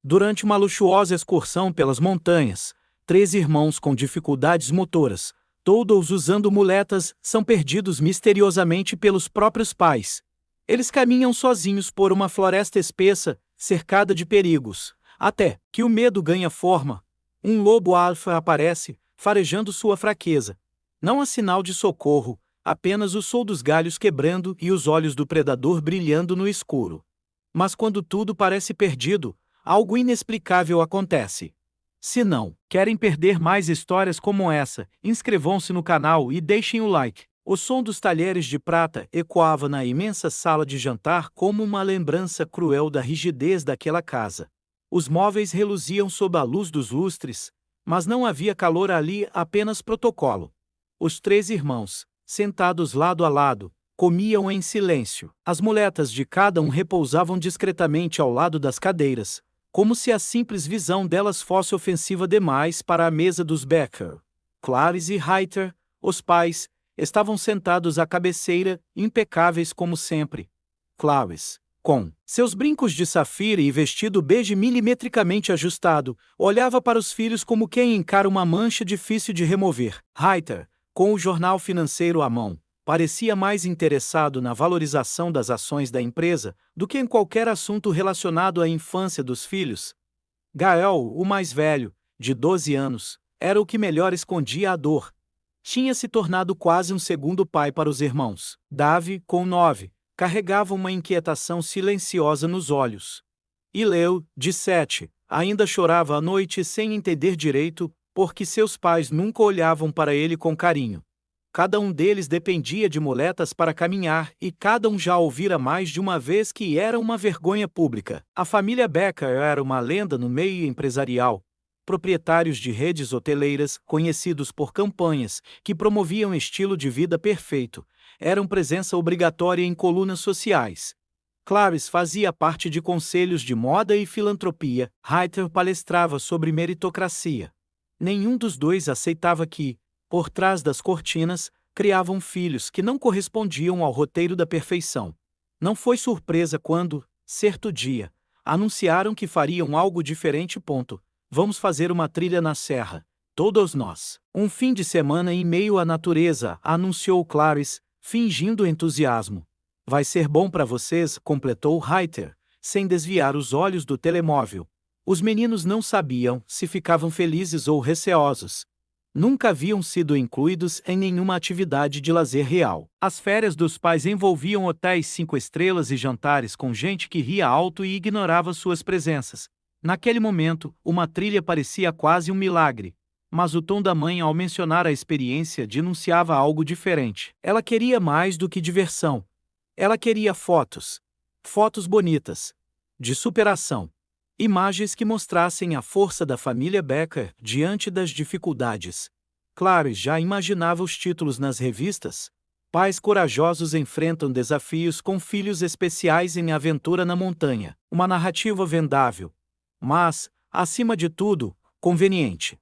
Durante uma luxuosa excursão pelas montanhas, 3 irmãos com dificuldades motoras, todos usando muletas, são perdidos misteriosamente pelos próprios pais. Eles caminham sozinhos por uma floresta espessa, cercada de perigos, até que o medo ganha forma. Um lobo alfa aparece, farejando sua fraqueza. Não há sinal de socorro, apenas o som dos galhos quebrando e os olhos do predador brilhando no escuro. Mas quando tudo parece perdido, algo inexplicável acontece. Se não querem perder mais histórias como essa, inscrevam-se no canal e deixem o like. O som dos talheres de prata ecoava na imensa sala de jantar como uma lembrança cruel da rigidez daquela casa. Os móveis reluziam sob a luz dos lustres, mas não havia calor ali, apenas protocolo. Os 3 irmãos, sentados lado a lado, comiam em silêncio. As muletas de cada um repousavam discretamente ao lado das cadeiras, como se a simples visão delas fosse ofensiva demais para a mesa dos Becker. Clarice e Heather, os pais, estavam sentados à cabeceira, impecáveis como sempre. Clarice, com seus brincos de safira e vestido bege milimetricamente ajustado, olhava para os filhos como quem encara uma mancha difícil de remover. Heather, com o jornal financeiro à mão, parecia mais interessado na valorização das ações da empresa do que em qualquer assunto relacionado à infância dos filhos. Gael, o mais velho, de 12 anos, era o que melhor escondia a dor. Tinha se tornado quase um segundo pai para os irmãos. Davy, com 9, carregava uma inquietação silenciosa nos olhos. E Leo, de 7, ainda chorava à noite sem entender direito, porque seus pais nunca olhavam para ele com carinho. Cada um deles dependia de muletas para caminhar e cada um já ouvira mais de uma vez que era uma vergonha pública. A família Becker era uma lenda no meio empresarial. Proprietários de redes hoteleiras, conhecidos por campanhas que promoviam estilo de vida perfeito, eram presença obrigatória em colunas sociais. Clarice fazia parte de conselhos de moda e filantropia. Heather palestrava sobre meritocracia. Nenhum dos dois aceitava que, por trás das cortinas, criavam filhos que não correspondiam ao roteiro da perfeição. Não foi surpresa quando, certo dia, anunciaram que fariam algo diferente. Vamos fazer uma trilha na serra, todos nós. Um fim de semana em meio à natureza, anunciou Clarice, fingindo entusiasmo. Vai ser bom para vocês, completou Heather, sem desviar os olhos do telemóvel. Os meninos não sabiam se ficavam felizes ou receosos. Nunca haviam sido incluídos em nenhuma atividade de lazer real. As férias dos pais envolviam hotéis 5 estrelas e jantares com gente que ria alto e ignorava suas presenças. Naquele momento, uma trilha parecia quase um milagre, mas o tom da mãe ao mencionar a experiência denunciava algo diferente. Ela queria mais do que diversão. Ela queria fotos. Fotos bonitas. De superação. Imagens que mostrassem a força da família Becker diante das dificuldades. Clarice já imaginava os títulos nas revistas. Pais corajosos enfrentam desafios com filhos especiais em Aventura na Montanha. Uma narrativa vendável. Mas, acima de tudo, conveniente.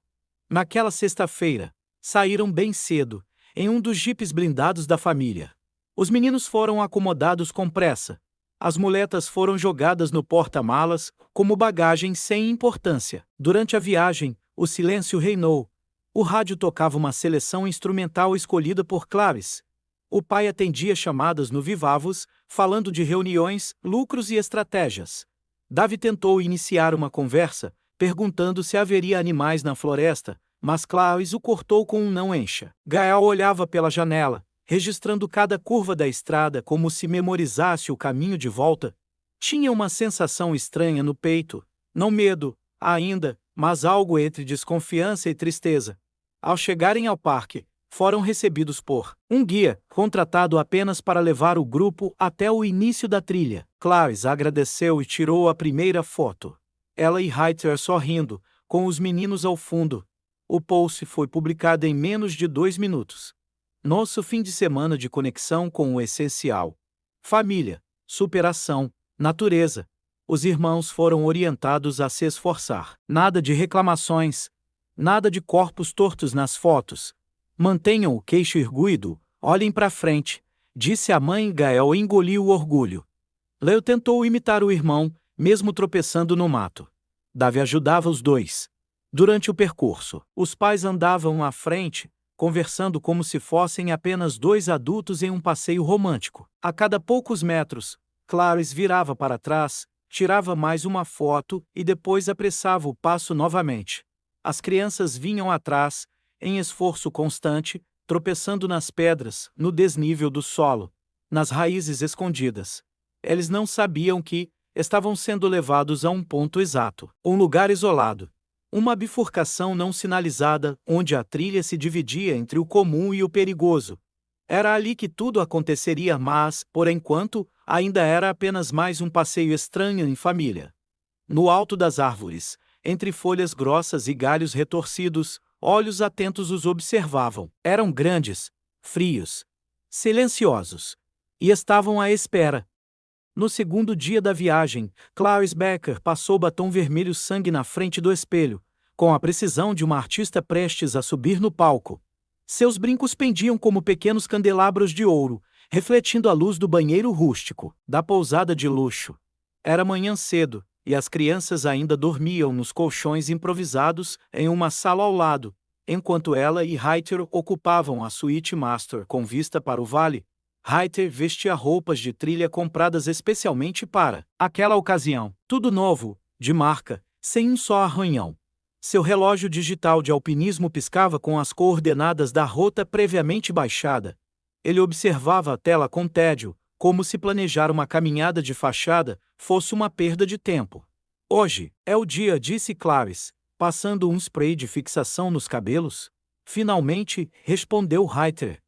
Naquela sexta-feira, saíram bem cedo, em um dos jipes blindados da família. Os meninos foram acomodados com pressa. As muletas foram jogadas no porta-malas, como bagagem sem importância. Durante a viagem, o silêncio reinou. O rádio tocava uma seleção instrumental escolhida por Clarice. O pai atendia chamadas no Vivavos, falando de reuniões, lucros e estratégias. Davy tentou iniciar uma conversa, perguntando se haveria animais na floresta, mas Clarice o cortou com um não encha. Gael olhava pela janela, registrando cada curva da estrada como se memorizasse o caminho de volta. Tinha uma sensação estranha no peito, não medo, ainda, mas algo entre desconfiança e tristeza. Ao chegarem ao parque, foram recebidos por um guia, contratado apenas para levar o grupo até o início da trilha. Clarice agradeceu e tirou a primeira foto. Ela e Heather sorrindo, com os meninos ao fundo. O post foi publicado em menos de 2 minutos. Nosso fim de semana de conexão com o essencial. Família, superação, natureza. Os irmãos foram orientados a se esforçar. Nada de reclamações. Nada de corpos tortos nas fotos. Mantenham o queixo erguido, olhem para frente, disse a mãe. Gael engoliu o orgulho. Leo tentou imitar o irmão, mesmo tropeçando no mato. Davy ajudava os dois. Durante o percurso, os pais andavam à frente, conversando como se fossem apenas dois adultos em um passeio romântico. A cada poucos metros, Clarice virava para trás, tirava mais uma foto e depois apressava o passo novamente. As crianças vinham atrás, em esforço constante, tropeçando nas pedras, no desnível do solo, nas raízes escondidas. Eles não sabiam que estavam sendo levados a um ponto exato, um lugar isolado. Uma bifurcação não sinalizada, onde a trilha se dividia entre o comum e o perigoso. Era ali que tudo aconteceria, mas, por enquanto, ainda era apenas mais um passeio estranho em família. No alto das árvores, entre folhas grossas e galhos retorcidos, olhos atentos os observavam. Eram grandes, frios, silenciosos, e estavam à espera. No segundo dia da viagem, Clarice Becker passou batom vermelho sangue na frente do espelho, com a precisão de uma artista prestes a subir no palco. Seus brincos pendiam como pequenos candelabros de ouro, refletindo a luz do banheiro rústico, da pousada de luxo. Era manhã cedo, e as crianças ainda dormiam nos colchões improvisados em uma sala ao lado, enquanto ela e Heather ocupavam a suíte master com vista para o vale. Heather vestia roupas de trilha compradas especialmente para aquela ocasião. Tudo novo, de marca, sem um só arranhão. Seu relógio digital de alpinismo piscava com as coordenadas da rota previamente baixada. Ele observava a tela com tédio, como se planejar uma caminhada de fachada fosse uma perda de tempo. Hoje é o dia, disse Clarice, passando um spray de fixação nos cabelos. Finalmente, respondeu Heather.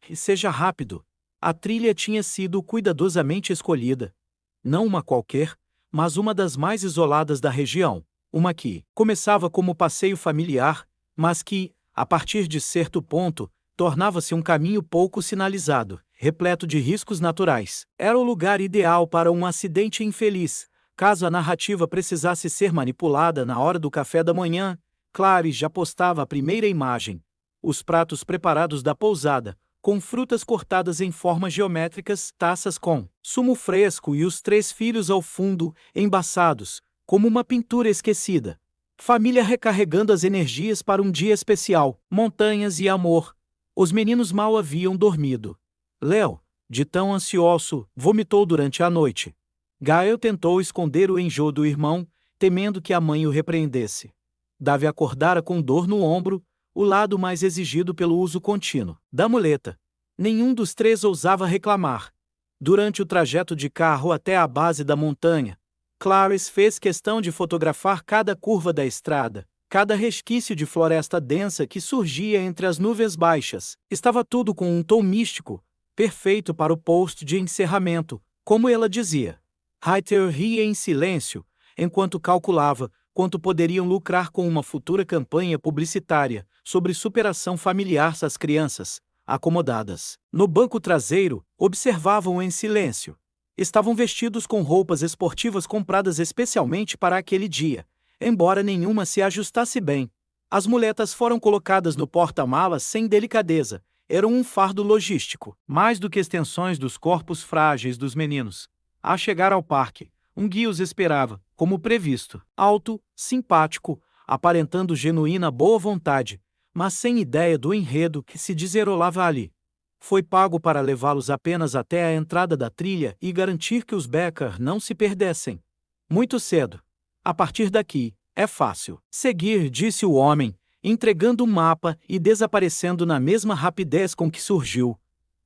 E seja rápido. A trilha tinha sido cuidadosamente escolhida. Não uma qualquer, mas uma das mais isoladas da região. Uma que começava como passeio familiar, mas que, a partir de certo ponto, tornava-se um caminho pouco sinalizado, repleto de riscos naturais. Era o lugar ideal para um acidente infeliz, caso a narrativa precisasse ser manipulada na hora do café da manhã. Clarice já postava a primeira imagem. Os pratos preparados da pousada, com frutas cortadas em formas geométricas, taças com sumo fresco e os 3 filhos ao fundo, embaçados, como uma pintura esquecida. Família recarregando as energias para um dia especial, montanhas e amor. Os meninos mal haviam dormido. Leo, de tão ansioso, vomitou durante a noite. Gael tentou esconder o enjoo do irmão, temendo que a mãe o repreendesse. Davy acordara com dor no ombro, o lado mais exigido pelo uso contínuo da muleta. Nenhum dos 3 ousava reclamar. Durante o trajeto de carro até a base da montanha, Clarice fez questão de fotografar cada curva da estrada, cada resquício de floresta densa que surgia entre as nuvens baixas. Estava tudo com um tom místico, perfeito para o post de encerramento, como ela dizia. Heather ria em silêncio, enquanto calculava quanto poderiam lucrar com uma futura campanha publicitária sobre superação familiar. As crianças, acomodadas no banco traseiro, observavam em silêncio. Estavam vestidos com roupas esportivas compradas especialmente para aquele dia, embora nenhuma se ajustasse bem. As muletas foram colocadas no porta-malas sem delicadeza. Eram um fardo logístico, mais do que extensões dos corpos frágeis dos meninos. Ao chegar ao parque, um guia os esperava, como previsto, alto, simpático, aparentando genuína boa vontade, mas sem ideia do enredo que se desenrolava ali. Foi pago para levá-los apenas até a entrada da trilha e garantir que os Becker não se perdessem. Muito cedo. A partir daqui, é fácil seguir, disse o homem, entregando um mapa e desaparecendo na mesma rapidez com que surgiu.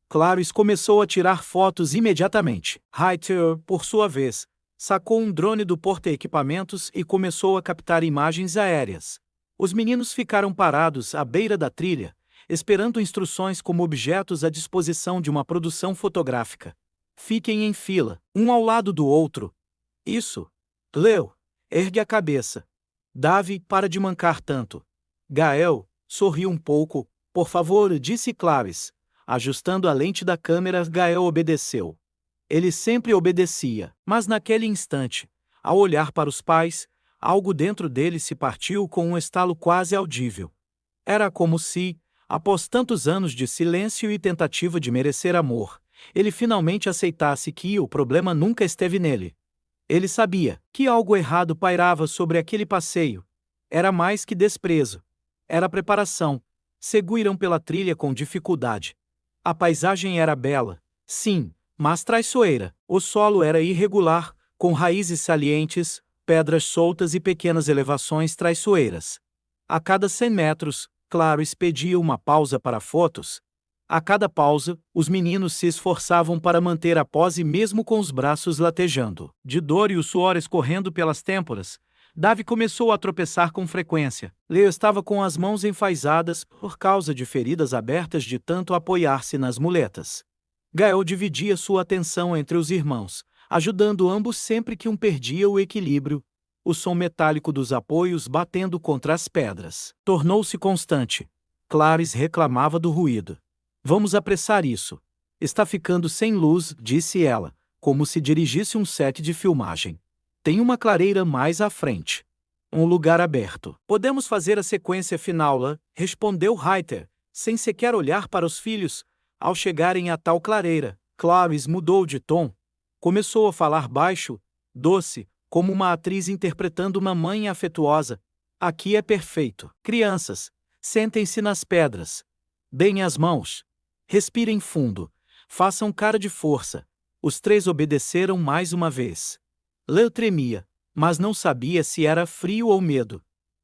Clarice começou a tirar fotos imediatamente. Heather, por sua vez, sacou um drone do porta-equipamentos e começou a captar imagens aéreas. Os meninos ficaram parados à beira da trilha, esperando instruções como objetos à disposição de uma produção fotográfica. Fiquem em fila, um ao lado do outro. Isso. Leo, ergue a cabeça. Davy, para de mancar tanto. Gael, sorriu um pouco. Por favor, disse Clarice. Ajustando a lente da câmera, Gael obedeceu. Ele sempre obedecia, mas naquele instante, ao olhar para os pais, algo dentro dele se partiu com um estalo quase audível. Era como se, após tantos anos de silêncio e tentativa de merecer amor, ele finalmente aceitasse que o problema nunca esteve nele. Ele sabia que algo errado pairava sobre aquele passeio. Era mais que desprezo. Era preparação. Seguiram pela trilha com dificuldade. A paisagem era bela, sim, mas traiçoeira. O solo era irregular, com raízes salientes, pedras soltas e pequenas elevações traiçoeiras. A cada 100 metros, Claro expedia uma pausa para fotos. A cada pausa, os meninos se esforçavam para manter a pose mesmo com os braços latejando. De dor e o suor escorrendo pelas têmporas, Davy começou a tropeçar com frequência. Leo estava com as mãos enfaisadas por causa de feridas abertas de tanto apoiar-se nas muletas. Gael dividia sua atenção entre os irmãos, ajudando ambos sempre que um perdia o equilíbrio. O som metálico dos apoios batendo contra as pedras tornou-se constante. Clarice reclamava do ruído. Vamos apressar isso. Está ficando sem luz, disse ela, como se dirigisse um set de filmagem. Tem uma clareira mais à frente. Um lugar aberto. Podemos fazer a sequência final lá, respondeu Reiter, sem sequer olhar para os filhos. Ao chegarem a tal clareira, Clarice mudou de tom. Começou a falar baixo, doce, como uma atriz interpretando uma mãe afetuosa. Aqui é perfeito. Crianças, sentem-se nas pedras. Deem as mãos. Respirem fundo. Façam cara de força. Os 3 obedeceram mais uma vez. Leo tremia, mas não sabia se era frio ou medo.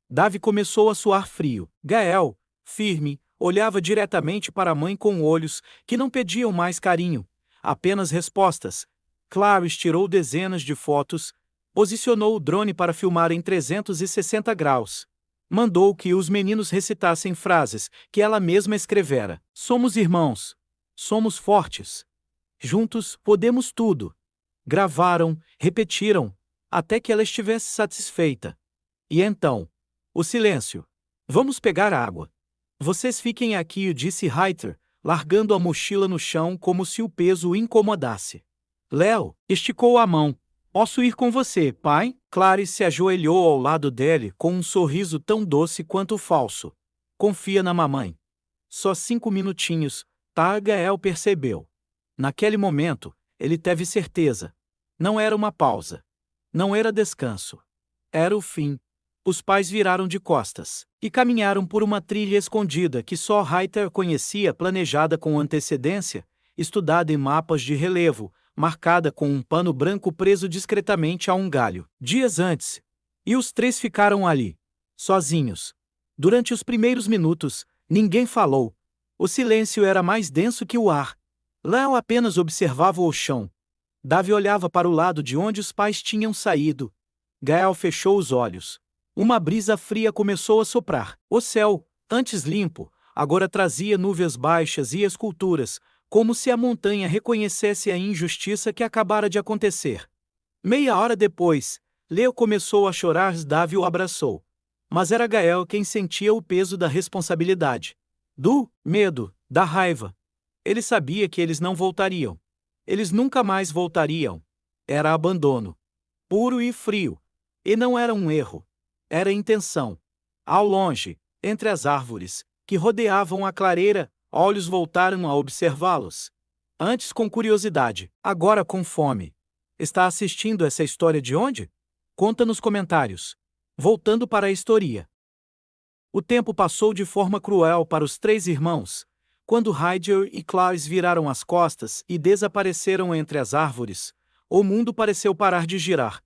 Davy começou a suar frio. Gael, firme, olhava diretamente para a mãe com olhos que não pediam mais carinho, apenas respostas. Clarice tirou dezenas de fotos, posicionou o drone para filmar em 360 graus. Mandou que os meninos recitassem frases que ela mesma escrevera. Somos irmãos. Somos fortes. Juntos podemos tudo. Gravaram, repetiram, até que ela estivesse satisfeita. E então? O silêncio. Vamos pegar água. Vocês fiquem aqui, disse Reiter, largando a mochila no chão como se o peso o incomodasse. Leo esticou a mão. Posso ir com você, pai? Clarice se ajoelhou ao lado dele com um sorriso tão doce quanto falso. Confia na mamãe. Só 5 minutinhos, tá? Gael percebeu. Naquele momento, ele teve certeza. Não era uma pausa. Não era descanso. Era o fim. Os pais viraram de costas e caminharam por uma trilha escondida que só Reiter conhecia, planejada com antecedência, estudada em mapas de relevo, marcada com um pano branco preso discretamente a um galho. Dias antes. E os 3 ficaram ali, sozinhos. Durante os primeiros minutos, ninguém falou. O silêncio era mais denso que o ar. Leo apenas observava o chão. Davy olhava para o lado de onde os pais tinham saído. Gael fechou os olhos. Uma brisa fria começou a soprar. O céu, antes limpo, agora trazia nuvens baixas e esculturas, como se a montanha reconhecesse a injustiça que acabara de acontecer. Meia hora depois, Leo começou a chorar. Davy o abraçou. Mas era Gael quem sentia o peso da responsabilidade. Do medo, da raiva. Ele sabia que eles não voltariam. Eles nunca mais voltariam. Era abandono. Puro e frio. E não era um erro. Era intenção. Ao longe, entre as árvores, que rodeavam a clareira, olhos voltaram a observá-los. Antes com curiosidade, agora com fome. Está assistindo essa história de onde? Conta nos comentários. Voltando para a história. O tempo passou de forma cruel para os 3 irmãos. Quando Reiter e Clarice viraram as costas e desapareceram entre as árvores, o mundo pareceu parar de girar.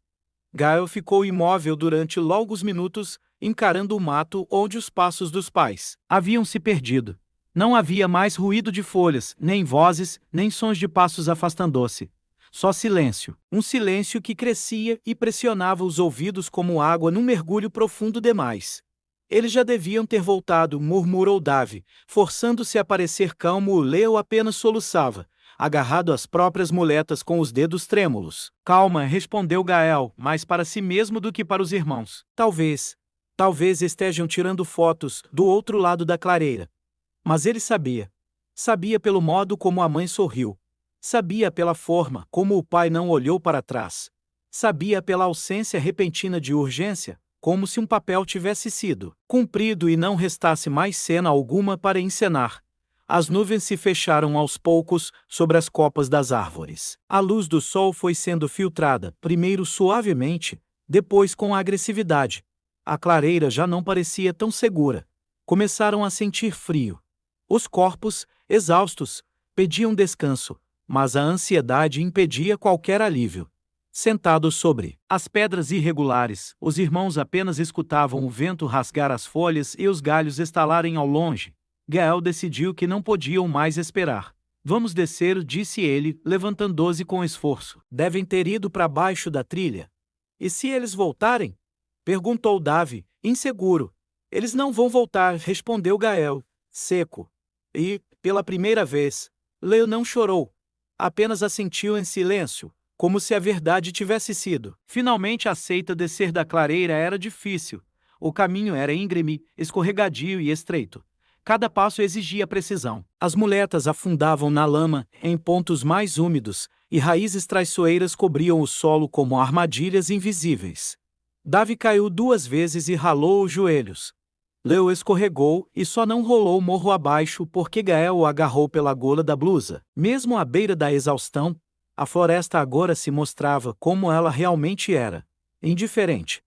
Gael ficou imóvel durante longos minutos, encarando o mato onde os passos dos pais haviam se perdido. Não havia mais ruído de folhas, nem vozes, nem sons de passos afastando-se. Só silêncio. Um silêncio que crescia e pressionava os ouvidos como água num mergulho profundo demais. Eles já deviam ter voltado, murmurou Davy, forçando-se a parecer calmo. Leo apenas soluçava, agarrado às próprias muletas com os dedos trêmulos. Calma, respondeu Gael, mais para si mesmo do que para os irmãos. Talvez estejam tirando fotos do outro lado da clareira. Mas ele sabia. Sabia pelo modo como a mãe sorriu. Sabia pela forma como o pai não olhou para trás. Sabia pela ausência repentina de urgência, como se um papel tivesse sido cumprido e não restasse mais cena alguma para encenar. As nuvens se fecharam aos poucos sobre as copas das árvores. A luz do sol foi sendo filtrada, primeiro suavemente, depois com agressividade. A clareira já não parecia tão segura. Começaram a sentir frio. Os corpos, exaustos, pediam descanso, mas a ansiedade impedia qualquer alívio. Sentados sobre as pedras irregulares, os irmãos apenas escutavam o vento rasgar as folhas e os galhos estalarem ao longe. Gael decidiu que não podiam mais esperar. Vamos descer, disse ele, levantando-se com esforço. Devem ter ido para baixo da trilha. E se eles voltarem? Perguntou Davi, inseguro. Eles não vão voltar, respondeu Gael, seco. E, pela primeira vez, Leo não chorou. Apenas assentiu em silêncio, como se a verdade tivesse sido. Finalmente aceita descer da clareira era difícil. O caminho era íngreme, escorregadio e estreito. Cada passo exigia precisão. As muletas afundavam na lama, em pontos mais úmidos, e raízes traiçoeiras cobriam o solo como armadilhas invisíveis. Davi caiu 2 vezes e ralou os joelhos. Leo escorregou e só não rolou morro abaixo porque Gael o agarrou pela gola da blusa. Mesmo à beira da exaustão, a floresta agora se mostrava como ela realmente era. Indiferente.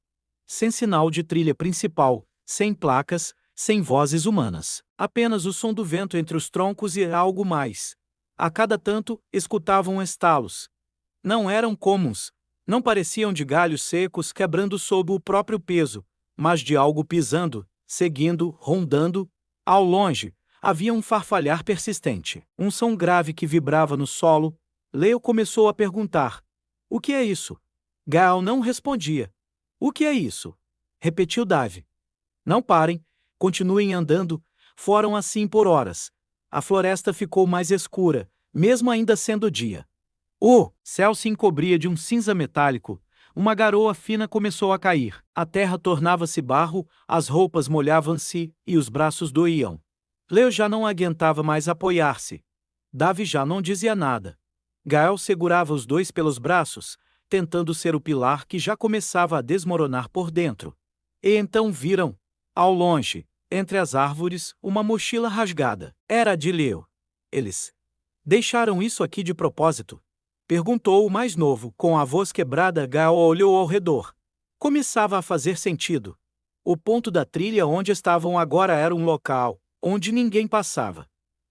Sem sinal de trilha principal, sem placas, sem vozes humanas. Apenas o som do vento entre os troncos e algo mais. A cada tanto, escutavam estalos. Não eram comuns. Não pareciam de galhos secos quebrando sob o próprio peso, mas de algo pisando, seguindo, rondando. Ao longe, havia um farfalhar persistente. Um som grave que vibrava no solo. Leo começou a perguntar. O que é isso? Gael não respondia. O que é isso? Repetiu Davi. Não parem. Continuem andando. Foram assim por horas. A floresta ficou mais escura, mesmo ainda sendo dia. O céu se encobria de um cinza metálico. Uma garoa fina começou a cair. A terra tornava-se barro, as roupas molhavam-se e os braços doíam. Leo já não aguentava mais apoiar-se. Davi já não dizia nada. Gael segurava os dois pelos braços, tentando ser o pilar que já começava a desmoronar por dentro. E então viram, ao longe, entre as árvores, uma mochila rasgada. Era de Leo. Eles deixaram isso aqui de propósito? Perguntou o mais novo, com a voz quebrada. Gael olhou ao redor. Começava a fazer sentido. O ponto da trilha onde estavam agora era um local onde ninguém passava.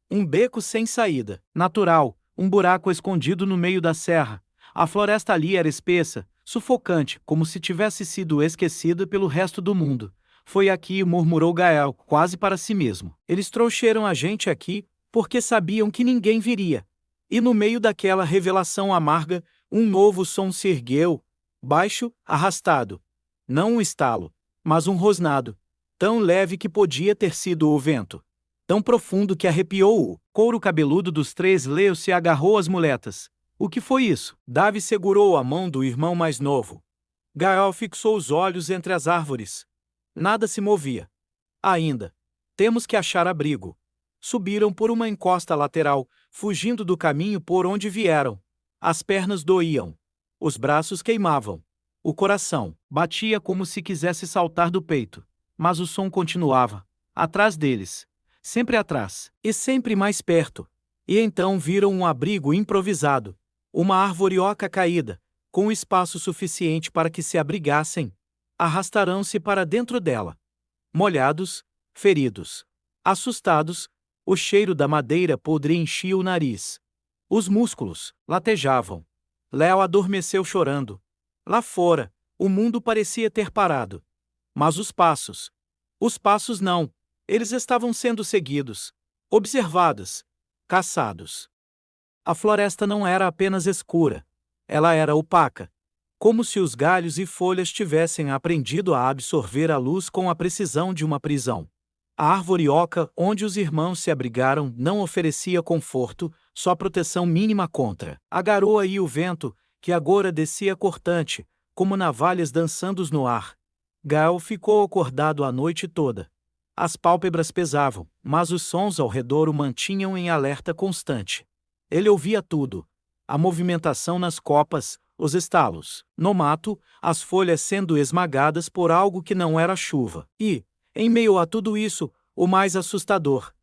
Um beco sem saída, natural, um buraco escondido no meio da serra. A floresta ali era espessa, sufocante, como se tivesse sido esquecida pelo resto do mundo. Foi aqui, murmurou Gael, quase para si mesmo. Eles trouxeram a gente aqui porque sabiam que ninguém viria. E no meio daquela revelação amarga, um novo som se ergueu, baixo, arrastado. Não um estalo, mas um rosnado, tão leve que podia ter sido o vento. Tão profundo que arrepiou o couro cabeludo dos 3. Leo se agarrou às muletas. O que foi isso? Davi segurou a mão do irmão mais novo. Gael fixou os olhos entre as árvores. Nada se movia. Ainda. Temos que achar abrigo. Subiram por uma encosta lateral, fugindo do caminho por onde vieram. As pernas doíam. Os braços queimavam. O coração batia como se quisesse saltar do peito. Mas o som continuava. Atrás deles. Sempre atrás. E sempre mais perto. E então viram um abrigo improvisado. Uma árvore oca caída, com espaço suficiente para que se abrigassem. Arrastarão-se para dentro dela. Molhados, feridos, assustados, o cheiro da madeira podre enchia o nariz. Os músculos latejavam. Leo adormeceu chorando. Lá fora, o mundo parecia ter parado. Mas os passos não. Eles estavam sendo seguidos, observados, caçados. A floresta não era apenas escura. Ela era opaca. Como se os galhos e folhas tivessem aprendido a absorver a luz com a precisão de uma prisão. A árvore oca, onde os irmãos se abrigaram, não oferecia conforto, só proteção mínima contra a garoa e o vento, que agora descia cortante, como navalhas dançando no ar. Gael ficou acordado a noite toda. As pálpebras pesavam, mas os sons ao redor o mantinham em alerta constante. Ele ouvia tudo. A movimentação nas copas, os estalos, no mato, as folhas sendo esmagadas por algo que não era chuva. E, em meio a tudo isso, o mais assustador.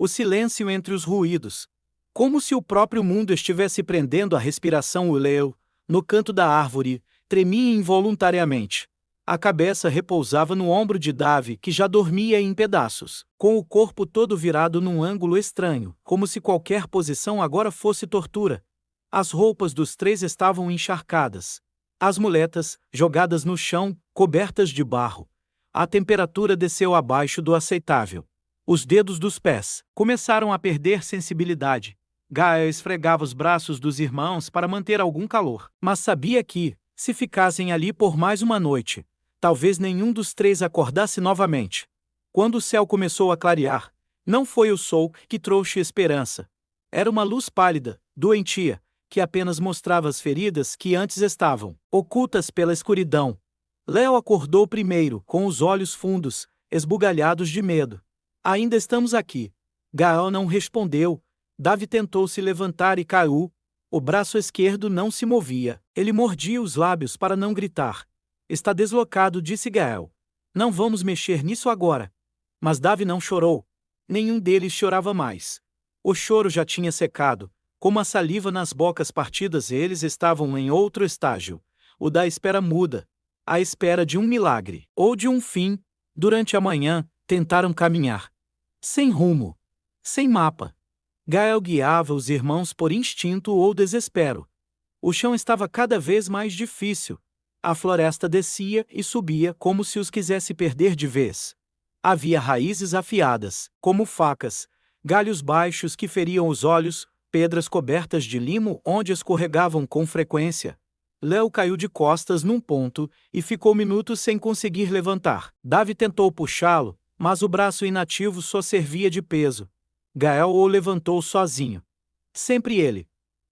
O silêncio entre os ruídos. Como se o próprio mundo estivesse prendendo a respiração. O Leo, no canto da árvore, tremia involuntariamente. A cabeça repousava no ombro de Davi, que já dormia em pedaços, com o corpo todo virado num ângulo estranho, como se qualquer posição agora fosse tortura. As roupas dos três estavam encharcadas. As muletas, jogadas no chão, cobertas de barro. A temperatura desceu abaixo do aceitável. Os dedos dos pés começaram a perder sensibilidade. Gael esfregava os braços dos irmãos para manter algum calor, mas sabia que, se ficassem ali por mais uma noite, talvez nenhum dos três acordasse novamente. Quando o céu começou a clarear, não foi o sol que trouxe esperança. Era uma luz pálida, doentia, que apenas mostrava as feridas que antes estavam ocultas pela escuridão. Leo acordou primeiro, com os olhos fundos, esbugalhados de medo. Ainda estamos aqui. Gael não respondeu. Davi tentou se levantar e caiu. O braço esquerdo não se movia. Ele mordia os lábios para não gritar. Está deslocado, disse Gael. Não vamos mexer nisso agora. Mas Davi não chorou. Nenhum deles chorava mais. O choro já tinha secado. Como a saliva nas bocas partidas, eles estavam em outro estágio. O da espera muda. A espera de um milagre, ou de um fim. Durante a manhã, tentaram caminhar. Sem rumo. Sem mapa. Gael guiava os irmãos por instinto ou desespero. O chão estava cada vez mais difícil. A floresta descia e subia como se os quisesse perder de vez. Havia raízes afiadas, como facas, galhos baixos que feriam os olhos, pedras cobertas de limo onde escorregavam com frequência. Leo caiu de costas num ponto e ficou minutos sem conseguir levantar. Davi tentou puxá-lo, mas o braço inativo só servia de peso. Gael o levantou sozinho. Sempre ele.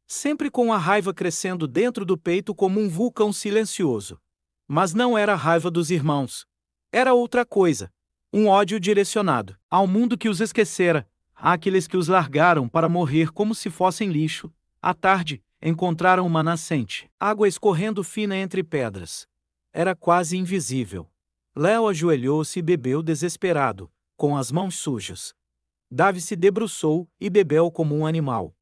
Sempre com a raiva crescendo dentro do peito como um vulcão silencioso. Mas não era a raiva dos irmãos. Era outra coisa. Um ódio direcionado ao mundo que os esquecera, àqueles que os largaram para morrer como se fossem lixo. À tarde, encontraram uma nascente, água escorrendo fina entre pedras. Era quase invisível. Leo ajoelhou-se e bebeu desesperado, com as mãos sujas. Davi se debruçou e bebeu como um animal.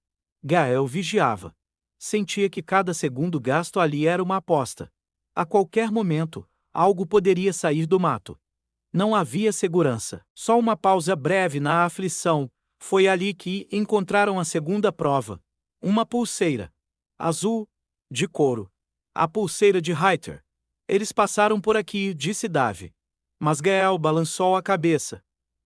Gael vigiava. Sentia que cada segundo gasto ali era uma aposta. A qualquer momento, algo poderia sair do mato. Não havia segurança, só uma pausa breve na aflição. Foi ali que encontraram a segunda prova. Uma pulseira. Azul, de couro. A pulseira de Reiter. Eles passaram por aqui, disse Davi. Mas Gael balançou a cabeça.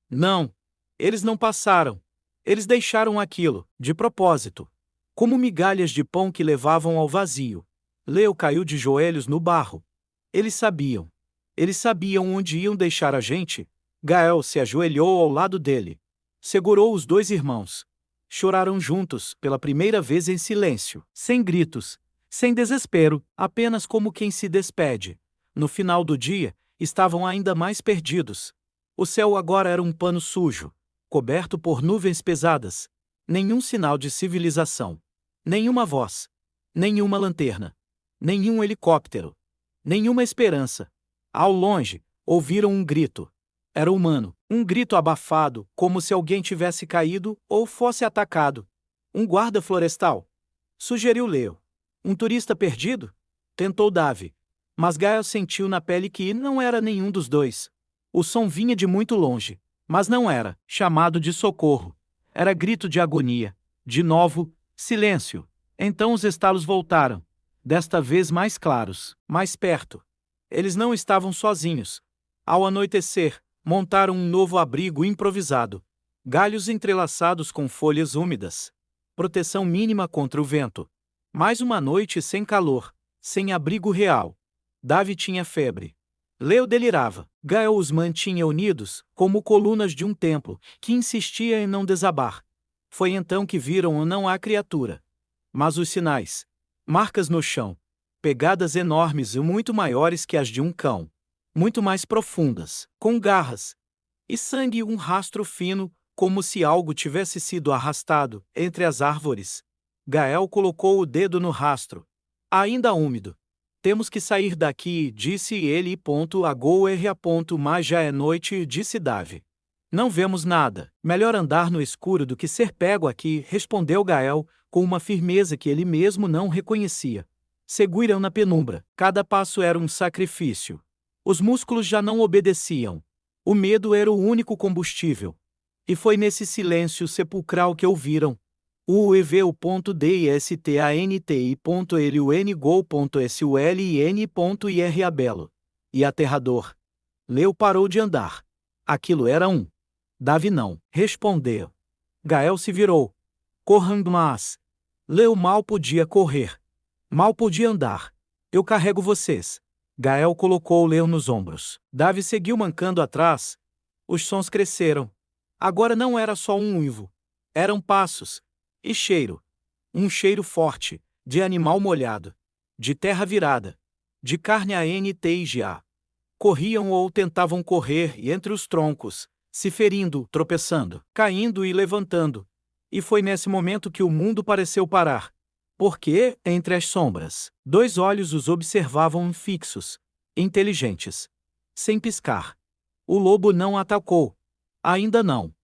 Não. Eles não passaram. Eles deixaram aquilo, de propósito. Como migalhas de pão que levavam ao vazio. Leo caiu de joelhos no barro. Eles sabiam. Eles sabiam onde iam deixar a gente. Gael se ajoelhou ao lado dele. Segurou os dois irmãos. Choraram juntos, pela primeira vez em silêncio, sem gritos, sem desespero, apenas como quem se despede. No final do dia, estavam ainda mais perdidos. O céu agora era um pano sujo, coberto por nuvens pesadas. Nenhum sinal de civilização. Nenhuma voz. Nenhuma lanterna. Nenhum helicóptero. Nenhuma esperança. Ao longe, ouviram um grito. Era humano, um grito abafado, como se alguém tivesse caído ou fosse atacado. Um guarda florestal? Sugeriu Leo. Um turista perdido? Tentou Davi. Mas Gael sentiu na pele que não era nenhum dos dois. O som vinha de muito longe, mas não era chamado de socorro. Era grito de agonia. De novo, silêncio. Então os estalos voltaram. Desta vez mais claros, mais perto. Eles não estavam sozinhos. Ao anoitecer, montaram um novo abrigo improvisado. Galhos entrelaçados com folhas úmidas. Proteção mínima contra o vento. Mais uma noite sem calor, sem abrigo real. Davi tinha febre. Leo delirava. Gael os mantinha unidos, como colunas de um templo, que insistia em não desabar. Foi então que viram não a criatura, mas os sinais. Marcas no chão. Pegadas enormes e muito maiores que as de um cão. Muito mais profundas, com garras. E sangue e um rastro fino, como se algo tivesse sido arrastado entre as árvores. Gael colocou o dedo no rastro. Ainda úmido. Temos que sair daqui, disse ele. Mas já é noite, disse Davi. Não vemos nada. Melhor andar no escuro do que ser pego aqui, respondeu Gael, com uma firmeza que ele mesmo não reconhecia. Seguiram na penumbra. Cada passo era um sacrifício. Os músculos já não obedeciam. O medo era o único combustível. E foi nesse silêncio sepulcral que ouviram. uev.distanti.lun.gol.sulin.ir abelo. E aterrador. Leu parou de andar. Aquilo era um. Davi não respondeu. Gael se virou. Correndo, mas Leu mal podia correr. Mal podia andar. Eu carrego vocês. Gael colocou Leu nos ombros. Davi seguiu mancando atrás. Os sons cresceram. Agora não era só um uivo. Eram passos. E cheiro. Um cheiro forte, de animal molhado, de terra virada, de carne a. Corriam ou tentavam correr entre os troncos, se ferindo, tropeçando, caindo e levantando. E foi nesse momento que o mundo pareceu parar. Porque, entre as sombras, 2 olhos os observavam fixos, inteligentes, sem piscar. O lobo não atacou. Ainda não.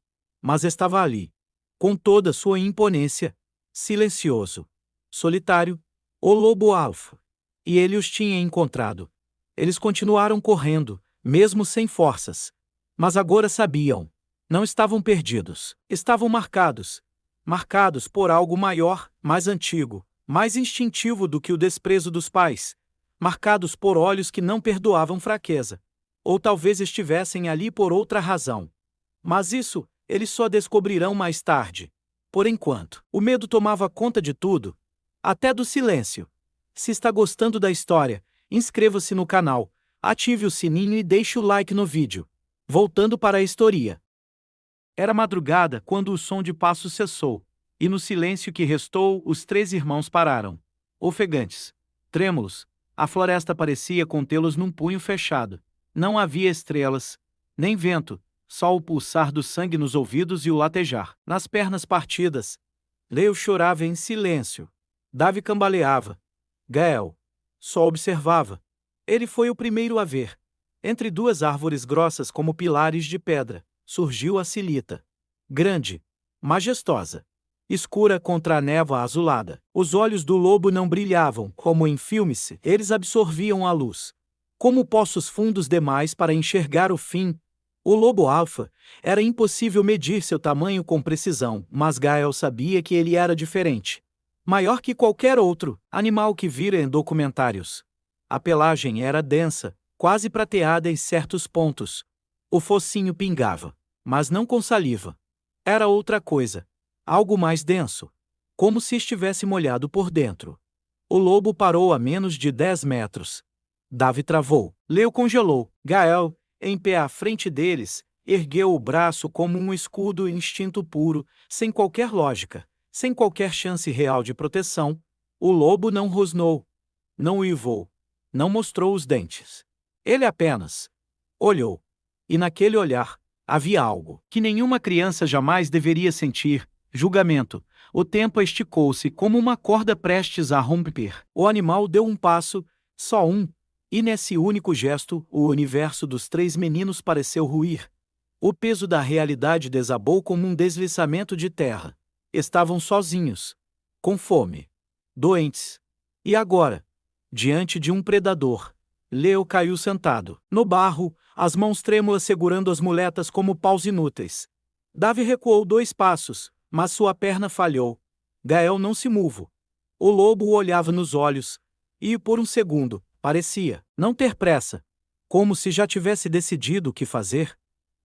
Mas estava ali. Com toda sua imponência, silencioso, solitário, o lobo alfa. E ele os tinha encontrado. Eles continuaram correndo, mesmo sem forças. Mas agora sabiam. Não estavam perdidos. Estavam marcados. Marcados por algo maior, mais antigo, mais instintivo do que o desprezo dos pais. Marcados por olhos que não perdoavam fraqueza. Ou talvez estivessem ali por outra razão. Mas isso, eles só descobrirão mais tarde. Por enquanto, o medo tomava conta de tudo, até do silêncio. Se está gostando da história, inscreva-se no canal, ative o sininho e deixe o like no vídeo. Voltando para a história. Era madrugada quando o som de passos cessou, e no silêncio que restou, os 3 irmãos pararam. Ofegantes, trêmulos, a floresta parecia contê-los num punho fechado. Não havia estrelas, nem vento, só o pulsar do sangue nos ouvidos e o latejar nas pernas partidas. Leu chorava em silêncio. Davi cambaleava. Gael só observava. Ele foi o primeiro a ver. Entre 2 árvores grossas como pilares de pedra, surgiu a Silita. Grande, majestosa, escura contra a névoa azulada. Os olhos do lobo não brilhavam, como em filmes, eles absorviam a luz. Como poços fundos demais para enxergar o fim. O lobo alfa, era impossível medir seu tamanho com precisão, mas Gael sabia que ele era diferente. Maior que qualquer outro animal que vira em documentários. A pelagem era densa, quase prateada em certos pontos. O focinho pingava, mas não com saliva. Era outra coisa, algo mais denso, como se estivesse molhado por dentro. O lobo parou a menos de 10 metros. Davi travou. Leu congelou. Gael, em pé à frente deles, ergueu o braço como um escudo instinto puro, sem qualquer lógica, sem qualquer chance real de proteção. O lobo não rosnou, não uivou, não mostrou os dentes. Ele apenas olhou. E naquele olhar, havia algo que nenhuma criança jamais deveria sentir: julgamento. O tempo esticou-se como uma corda prestes a romper. O animal deu um passo, só um. E nesse único gesto, o universo dos 3 meninos pareceu ruir. O peso da realidade desabou como um deslizamento de terra. Estavam sozinhos, com fome, doentes. E agora, diante de um predador, Leu caiu sentado, no barro, as mãos trêmulas segurando as muletas como paus inúteis. Davi recuou 2 passos, mas sua perna falhou. Gael não se moveu. O lobo o olhava nos olhos, e por um segundo, parecia não ter pressa, como se já tivesse decidido o que fazer.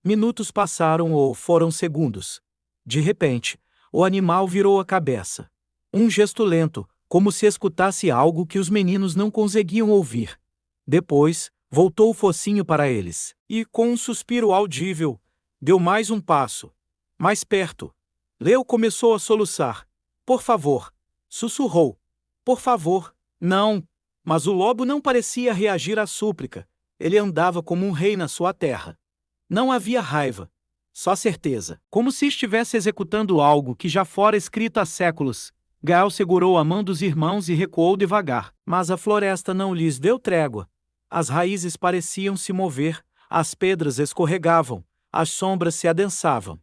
Minutos passaram ou foram segundos. De repente, o animal virou a cabeça. Um gesto lento, como se escutasse algo que os meninos não conseguiam ouvir. Depois, voltou o focinho para eles, e, com um suspiro audível, deu mais um passo. Mais perto. Leu começou a soluçar. Por favor. Sussurrou. Por favor. Não. Mas o lobo não parecia reagir à súplica. Ele andava como um rei na sua terra. Não havia raiva. Só certeza. Como se estivesse executando algo que já fora escrito há séculos. Gael segurou a mão dos irmãos e recuou devagar. Mas a floresta não lhes deu trégua. As raízes pareciam se mover, as pedras escorregavam, As sombras se adensavam.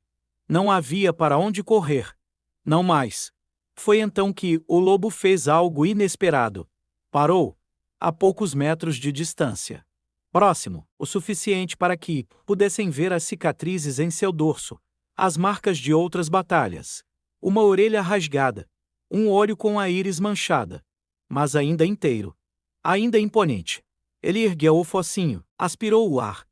Não havia para onde correr. Não mais. Foi então que o lobo fez algo inesperado. Parou, a poucos metros de distância. Próximo, o suficiente para que pudessem ver as cicatrizes em seu dorso, as marcas de outras batalhas. Uma orelha rasgada, um olho com a íris manchada, mas ainda inteiro. Ainda imponente. Ele ergueu o focinho, aspirou o ar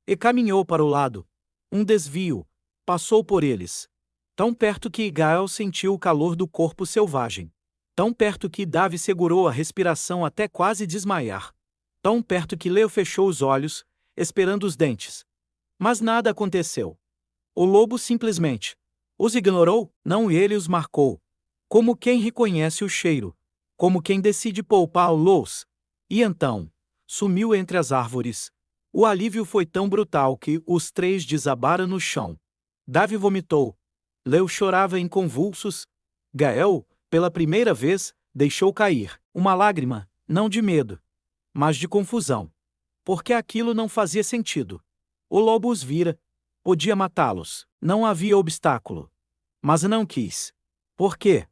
e caminhou para o lado. Um desvio passou por eles. Tão perto que Gael sentiu o calor do corpo selvagem. Tão perto que Davi segurou a respiração até quase desmaiar. Tão perto que Leo fechou os olhos, esperando os dentes. Mas nada aconteceu. O lobo simplesmente os ignorou, não ele os marcou. Como quem reconhece o cheiro. Como quem decide poupá-los. E então, sumiu entre as árvores. O alívio foi tão brutal que os três desabaram no chão. Davi vomitou. Leo chorava em convulsos. Gael, pela primeira vez, deixou cair uma lágrima, não de medo, mas de confusão. Porque aquilo não fazia sentido. O lobo os vira. Podia matá-los. Não havia obstáculo. Mas não quis. Por quê?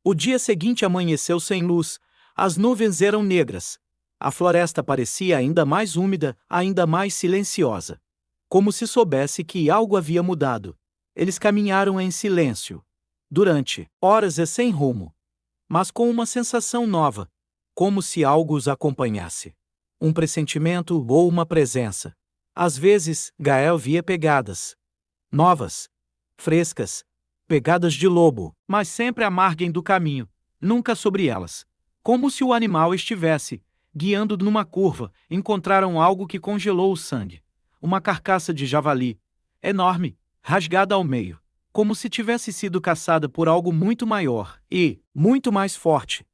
O dia seguinte amanheceu sem luz. As nuvens eram negras. A floresta parecia ainda mais úmida, ainda mais silenciosa. Como se soubesse que algo havia mudado. Eles caminharam em silêncio. Durante horas e sem rumo. Mas com uma sensação nova. Como se algo os acompanhasse. Um pressentimento ou uma presença. Às vezes, Gael via pegadas. Novas. Frescas. Pegadas de lobo, mas sempre à margem do caminho. Nunca sobre elas. Como se o animal estivesse guiando numa curva. Encontraram algo que congelou o sangue. Uma carcaça de javali. Enorme. Rasgada ao meio. Como se tivesse sido caçada por algo muito maior e muito mais forte.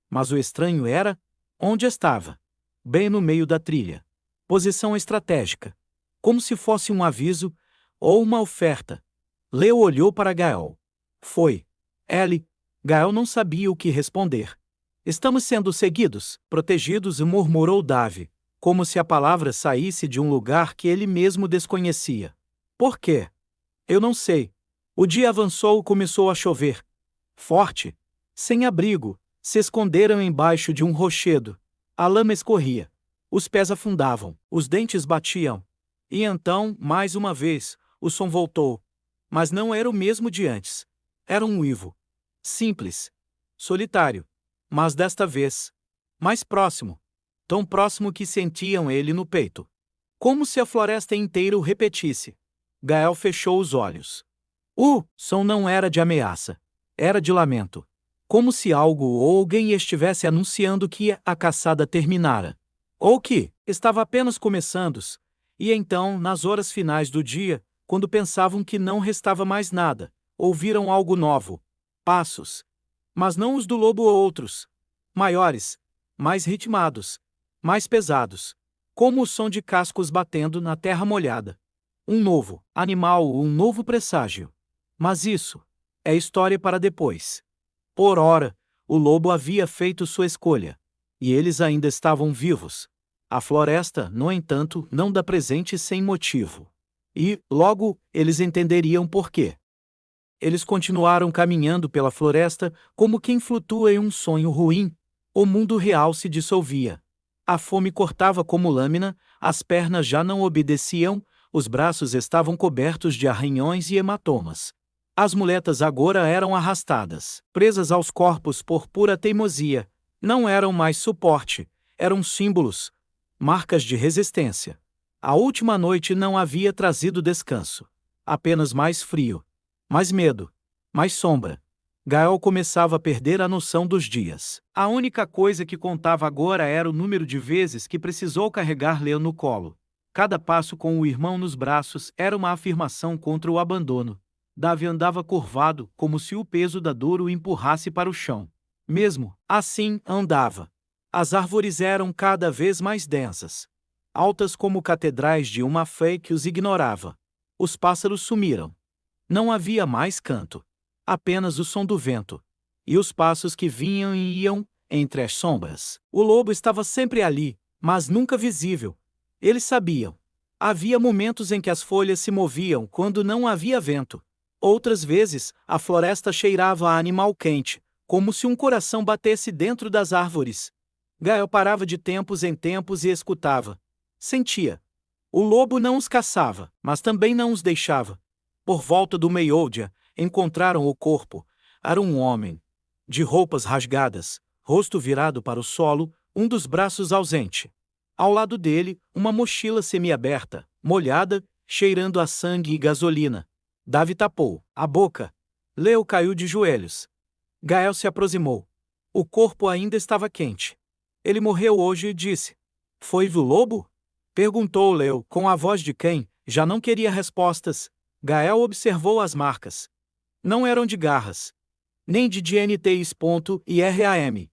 Mas o estranho era onde estava. Bem no meio da trilha. Posição estratégica. Como se fosse um aviso ou uma oferta. Leo olhou para Gael. Foi. Ele. Gael não sabia o que responder. Estamos sendo seguidos, protegidos, murmurou Davi, como se a palavra saísse de um lugar que ele mesmo desconhecia. Por quê? Eu não sei. O dia avançou e começou a chover. Forte. Sem abrigo, se esconderam embaixo de um rochedo. A lama escorria. Os pés afundavam, os dentes batiam. E então, mais uma vez, o som voltou. Mas não era o mesmo de antes. Era um uivo. Simples. Solitário. Mas desta vez, mais próximo. Tão próximo que sentiam ele no peito. Como se a floresta inteira o repetisse. Gael fechou os olhos. O som não era de ameaça. Era de lamento. Como se algo ou alguém estivesse anunciando que a caçada terminara. Ou que estava apenas começando. E então, nas horas finais do dia, quando pensavam que não restava mais nada, ouviram algo novo. Passos. Mas não os do lobo ou outros. Maiores. Mais ritmados. Mais pesados. Como o som de cascos batendo na terra molhada. Um novo animal, um novo presságio. Mas isso é história para depois. Por ora, o lobo havia feito sua escolha. E eles ainda estavam vivos. A floresta, no entanto, não dá presente sem motivo. E, logo, eles entenderiam por quê. Eles continuaram caminhando pela floresta como quem flutua em um sonho ruim. O mundo real se dissolvia. A fome cortava como lâmina, as pernas já não obedeciam, os braços estavam cobertos de arranhões e hematomas. As muletas agora eram arrastadas, presas aos corpos por pura teimosia. Não eram mais suporte, eram símbolos, marcas de resistência. A última noite não havia trazido descanso. Apenas mais frio. Mais medo. Mais sombra. Gael começava a perder a noção dos dias. A única coisa que contava agora era o número de vezes que precisou carregar Leo no colo. Cada passo com o irmão nos braços era uma afirmação contra o abandono. Davi andava curvado, como se o peso da dor o empurrasse para o chão. Mesmo assim, andava. As árvores eram cada vez mais densas. Altas como catedrais de uma fé que os ignorava. Os pássaros sumiram. Não havia mais canto. Apenas o som do vento. E os passos que vinham e iam entre as sombras. O lobo estava sempre ali, mas nunca visível. Eles sabiam. Havia momentos em que as folhas se moviam quando não havia vento. Outras vezes, a floresta cheirava a animal quente, como se um coração batesse dentro das árvores. Gael parava de tempos em tempos e escutava. Sentia. O lobo não os caçava, mas também não os deixava. Por volta do meio-dia, encontraram o corpo. Era um homem. De roupas rasgadas, rosto virado para o solo, um dos braços ausente. Ao lado dele, uma mochila semiaberta, molhada, cheirando a sangue e gasolina. Davi tapou a boca. Leo caiu de joelhos. Gael se aproximou. O corpo ainda estava quente. Ele morreu hoje, disse. Foi o lobo? Perguntou Leo, com a voz de quem já não queria respostas. Gael observou as marcas. Não eram de garras, nem de DNTs.IRAM,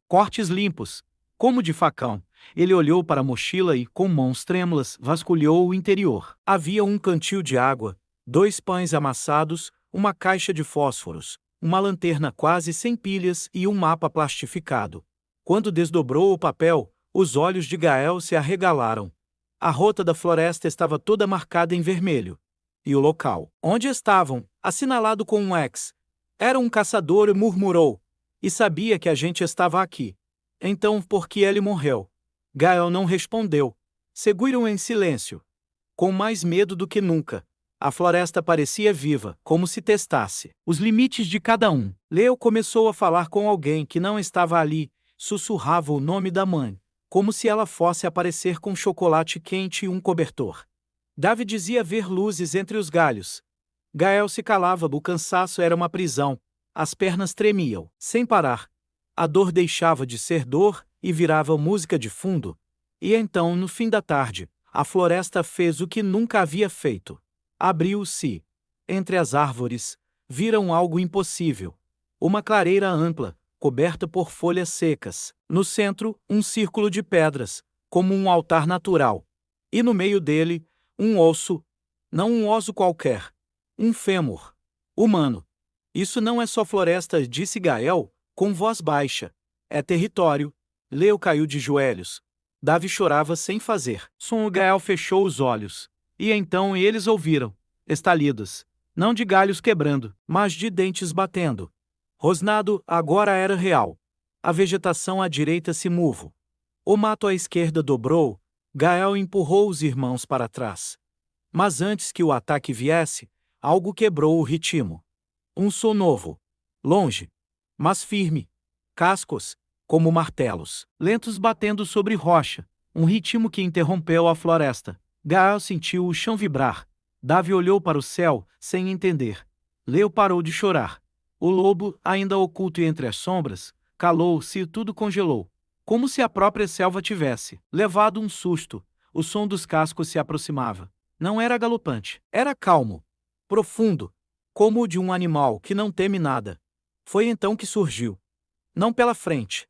cortes limpos, como de facão. Ele olhou para a mochila e, com mãos trêmulas, vasculhou o interior. Havia um cantil de água, 2 pães amassados, uma caixa de fósforos, uma lanterna quase sem pilhas e um mapa plastificado. Quando desdobrou o papel, os olhos de Gael se arregalaram. A rota da floresta estava toda marcada em vermelho. E o local onde estavam, assinalado com um X. Era um caçador, murmurou. E sabia que a gente estava aqui. Então por que ele morreu? Gael não respondeu. Seguiram em silêncio. Com mais medo do que nunca. A floresta parecia viva, como se testasse os limites de cada um. Leo começou a falar com alguém que não estava ali, sussurrava o nome da mãe, como se ela fosse aparecer com chocolate quente e um cobertor. Davi dizia ver luzes entre os galhos. Gael se calava, o cansaço era uma prisão. As pernas tremiam, sem parar. A dor deixava de ser dor e virava música de fundo. E então, no fim da tarde, a floresta fez o que nunca havia feito. Abriu-se. Entre as árvores, viram algo impossível. Uma clareira ampla, coberta por folhas secas. No centro, um círculo de pedras, como um altar natural. E no meio dele, um osso. Não um osso qualquer. Um fêmur. Humano. Isso não é só floresta, disse Gael, com voz baixa. É território. Leo caiu de joelhos. Davi chorava sem fazer som. Gael fechou os olhos. E então eles ouviram estalidos, não de galhos quebrando, mas de dentes batendo. Rosnado agora era real. A vegetação à direita se moveu. O mato à esquerda dobrou. Gael empurrou os irmãos para trás. Mas antes que o ataque viesse, algo quebrou o ritmo. Um som novo. Longe, mas firme. Cascos, como martelos, lentos batendo sobre rocha. Um ritmo que interrompeu a floresta. Gael sentiu o chão vibrar. Davi olhou para o céu, sem entender. Leo parou de chorar. O lobo, ainda oculto entre as sombras, calou-se e tudo congelou. Como se a própria selva tivesse levado um susto. O som dos cascos se aproximava. Não era galopante. Era calmo. Profundo. Como o de um animal que não teme nada. Foi então que surgiu. Não pela frente.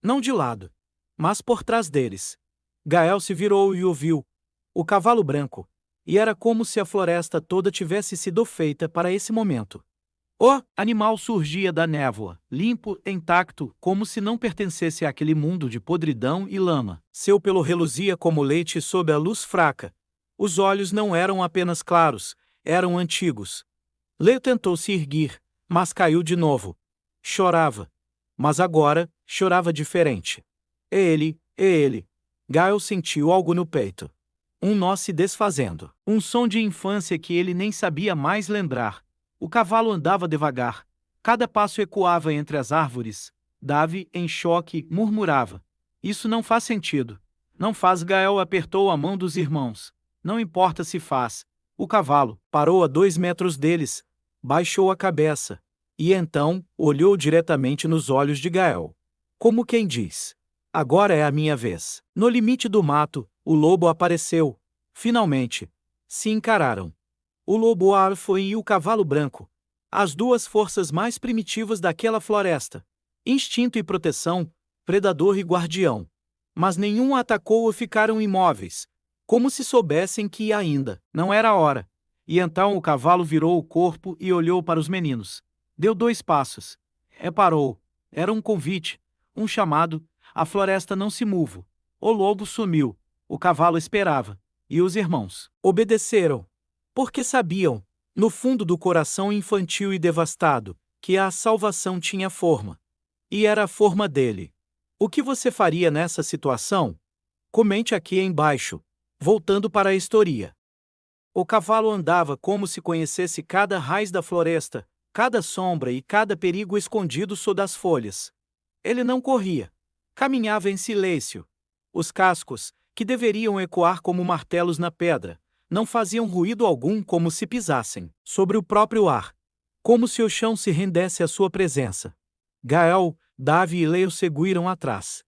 Não de lado. Mas por trás deles. Gael se virou e o viu. O cavalo branco. E era como se a floresta toda tivesse sido feita para esse momento. O animal surgia da névoa, limpo, intacto, como se não pertencesse àquele mundo de podridão e lama. Seu pelo reluzia como leite sob a luz fraca. Os olhos não eram apenas claros, eram antigos. Leo tentou se erguer, mas caiu de novo. Chorava. Mas agora, chorava diferente. Ele. Gael sentiu algo no peito. Um nó se desfazendo. Um som de infância que ele nem sabia mais lembrar. O cavalo andava devagar. Cada passo ecoava entre as árvores. Davi, em choque, murmurava. Isso não faz sentido. Não faz. Gael apertou a mão dos irmãos. Não importa se faz. O cavalo parou a 2 metros deles. Baixou a cabeça. E então, olhou diretamente nos olhos de Gael. Como quem diz. Agora é a minha vez. No limite do mato, o lobo apareceu. Finalmente. Se encararam. O lobo alfa e o cavalo branco. As duas forças mais primitivas daquela floresta. Instinto e proteção, predador e guardião. Mas nenhum atacou ou ficaram imóveis. Como se soubessem que ainda não era a hora. E então o cavalo virou o corpo e olhou para os meninos. Deu 2 passos. Parou. Era um convite. Um chamado. A floresta não se moveu. O lobo sumiu. O cavalo esperava. e os irmãos obedeceram, porque sabiam, no fundo do coração infantil e devastado, que a salvação tinha forma. E era a forma dele. O que você faria nessa situação? Comente aqui embaixo. Voltando para a história. O cavalo andava como se conhecesse cada raiz da floresta, cada sombra e cada perigo escondido sob as folhas. Ele não corria. Caminhava em silêncio. Os cascos, que deveriam ecoar como martelos na pedra, não faziam ruído algum, como se pisassem sobre o próprio ar, como se o chão se rendesse à sua presença. Gael, Davi e Leo seguiram atrás.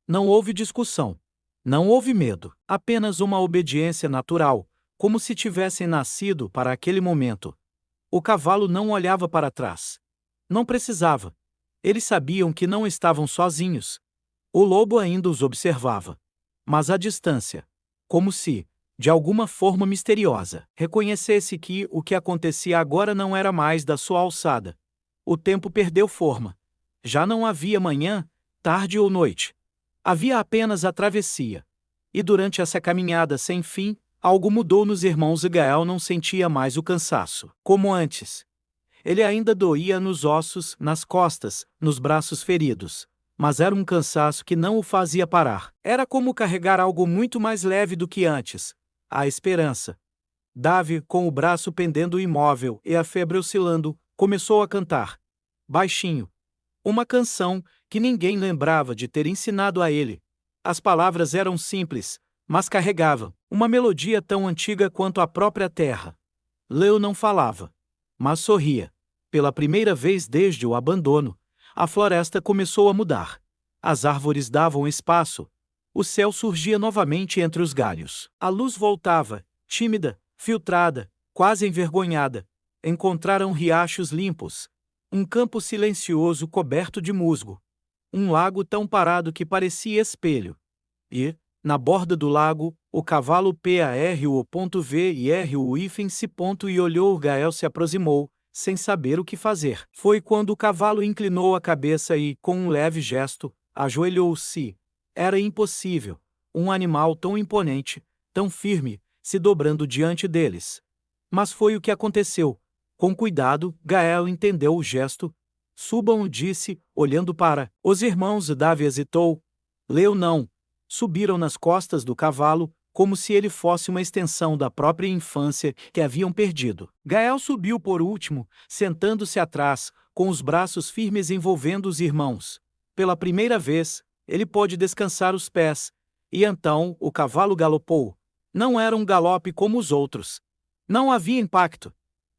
Não houve discussão. Não houve medo, apenas uma obediência natural, como se tivessem nascido para aquele momento. O cavalo não olhava para trás. Não precisava. Eles sabiam que não estavam sozinhos. O lobo ainda os observava. Mas à distância. Como se, de alguma forma misteriosa, reconhecesse que o que acontecia agora não era mais da sua alçada. O tempo perdeu forma. Já não havia manhã, tarde ou noite. Havia apenas a travessia. E durante essa caminhada sem fim, algo mudou nos irmãos e Gael não sentia mais o cansaço, como antes. Ele ainda doía nos ossos, nas costas, nos braços feridos. Mas era um cansaço que não o fazia parar. Era como carregar algo muito mais leve do que antes. A esperança. Davi, com o braço pendendo imóvel e a febre oscilando, começou a cantar. Baixinho. Uma canção que ninguém lembrava de ter ensinado a ele. As palavras eram simples, mas carregavam uma melodia tão antiga quanto a própria terra. Leo não falava, mas sorria. Pela primeira vez desde o abandono, a floresta começou a mudar. As árvores davam espaço. O céu surgia novamente entre os galhos. A luz voltava, tímida, filtrada, quase envergonhada. Encontraram riachos limpos. Um campo silencioso coberto de musgo. Um lago tão parado que parecia espelho. E, na borda do lago, o cavalo PARO.V e olhou. Gael se aproximou, sem saber o que fazer. Foi quando o cavalo inclinou a cabeça e, com um leve gesto, ajoelhou-se. Era impossível. Um animal tão imponente, tão firme, se dobrando diante deles. Mas foi o que aconteceu. Com cuidado, Gael entendeu o gesto. Subam, disse, olhando para os irmãos. Davi hesitou. Leu não. Subiram nas costas do cavalo, como se ele fosse uma extensão da própria infância que haviam perdido. Gael subiu por último, sentando-se atrás, com os braços firmes envolvendo os irmãos. Pela primeira vez, ele pôde descansar os pés. E então, o cavalo galopou. Não era um galope como os outros. Não havia impacto.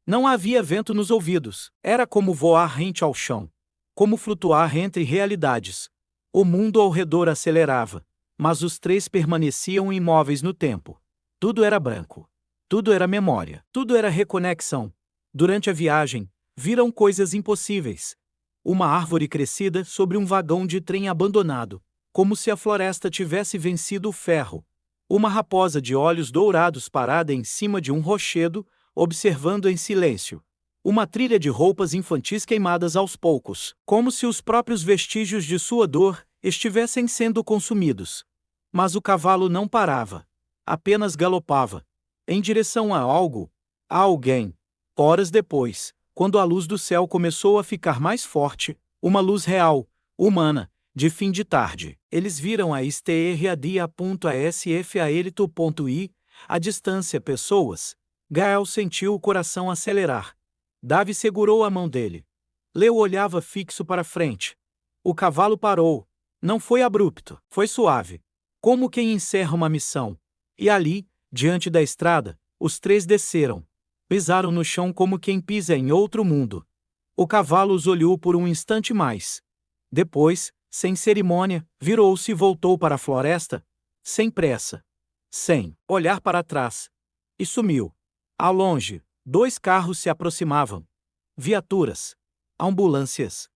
Não havia vento nos ouvidos. Era como voar rente ao chão. Como flutuar entre realidades. O mundo ao redor acelerava. Mas os três permaneciam imóveis no tempo. Tudo era branco. Tudo era memória. Tudo era reconexão. Durante a viagem, viram coisas impossíveis. Uma árvore crescida sobre um vagão de trem abandonado, como se a floresta tivesse vencido o ferro. Uma raposa de olhos dourados parada em cima de um rochedo, observando em silêncio. Uma trilha de roupas infantis queimadas aos poucos, como se os próprios vestígios de sua dor estivessem sendo consumidos. Mas o cavalo não parava. Apenas galopava. Em direção a algo, a alguém. Horas depois, quando a luz do céu começou a ficar mais forte, uma luz real, humana, de fim de tarde, eles viram a estrada.asfaelito.i, à distância pessoas. Gael sentiu o coração acelerar. Davi segurou a mão dele. Leo olhava fixo para frente. O cavalo parou. Não foi abrupto, foi suave. Como quem encerra uma missão. E ali, diante da estrada, os três desceram. Pisaram no chão como quem pisa em outro mundo. O cavalo os olhou por um instante mais. Depois, sem cerimônia, virou-se e voltou para a floresta, sem pressa, sem olhar para trás. E sumiu. Ao longe, 2 carros se aproximavam. Viaturas. Ambulâncias.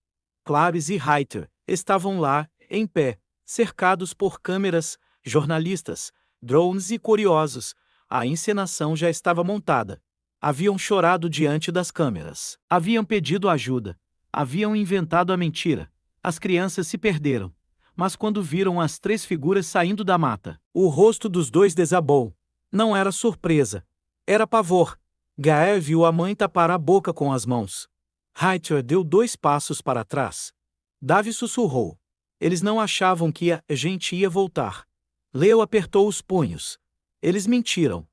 Claves e Reiter estavam lá, em pé, cercados por câmeras, jornalistas, drones e curiosos. A encenação já estava montada. Haviam chorado diante das câmeras. Haviam pedido ajuda. Haviam inventado a mentira. As crianças se perderam. Mas quando viram as 3 figuras saindo da mata, o rosto dos 2 desabou. Não era surpresa. Era pavor. Gael viu a mãe tapar a boca com as mãos. Hightower deu 2 passos para trás. Davy sussurrou. Eles não achavam que a gente ia voltar. Leo apertou os punhos. Eles mentiram.